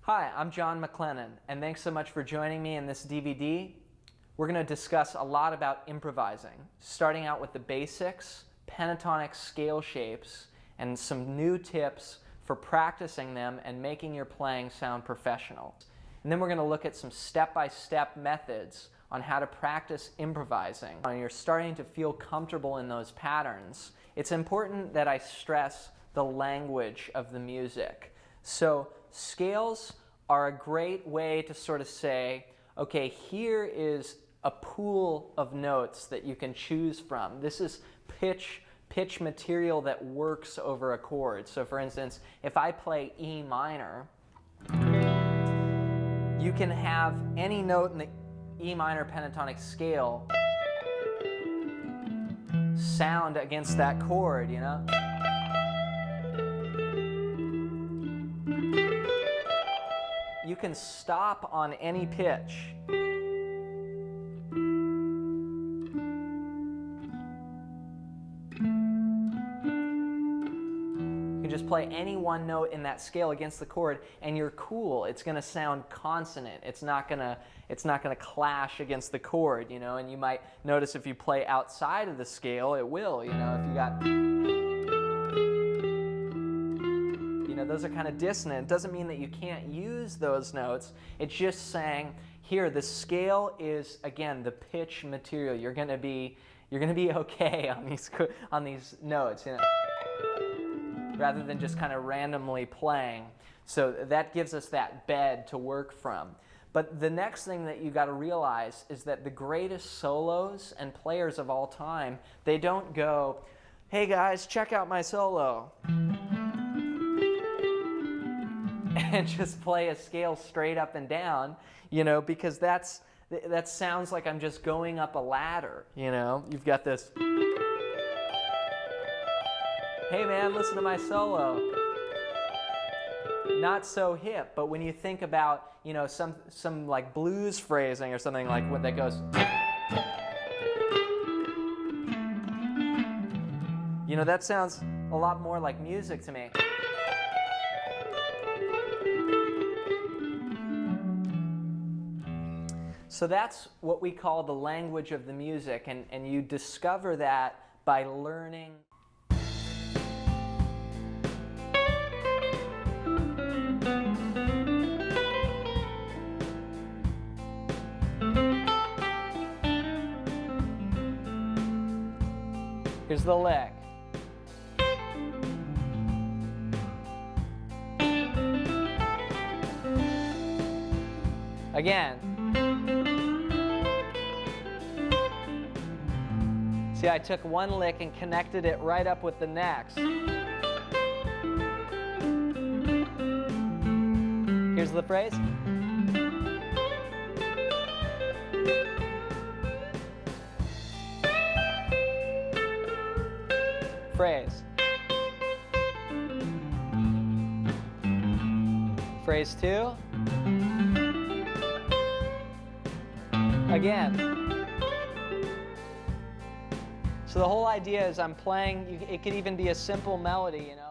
Hi, I'm John McLennan, and thanks so much for joining me in this DVD. We're going to discuss a lot about improvising, starting out with the basics, pentatonic scale shapes, and some new tips for practicing them and making your playing sound professional. And then we're going to look at some step-by-step methods on how to practice improvising. When you're starting to feel comfortable in those patterns, it's important that I stress the language of the music. So scales are a great way to sort of say, okay, here is a pool of notes that you can choose from. This is pitch material that works over a chord. So for instance, if I play E minor, you can have any note in the E minor pentatonic scale sound against that chord, you know? You can stop on any pitch. You can just play any one note in that scale against the chord and you're cool. It's going to sound consonant. It's not going to clash against the chord, you know, and you might notice if you play outside of the scale, it will, you know, if you got, you know, those are kind of dissonant. It doesn't mean that you can't use those notes. It's just saying, here, the scale is, again, the pitch material. You're going to be okay on these notes, you know, rather than just kind of randomly playing. So that gives us that bed to work from. But the next thing that you got to realize is that the greatest solos and players of all time, they don't go, hey guys, check out my solo, and just play a scale straight up and down, you know, because that sounds like I'm just going up a ladder, you know. You've got this, hey man, listen to my solo. Not so hip, but when you think about, you know, some like blues phrasing or something like what that goes, you know, that sounds a lot more like music to me. So that's what we call the language of the music, and you discover that by learning. Here's the lick. Again. See, I took one lick and connected it right up with the next. Here's the phrase. Phrase. Phrase 2. Again. So the whole idea is I'm playing, it could even be a simple melody, you know.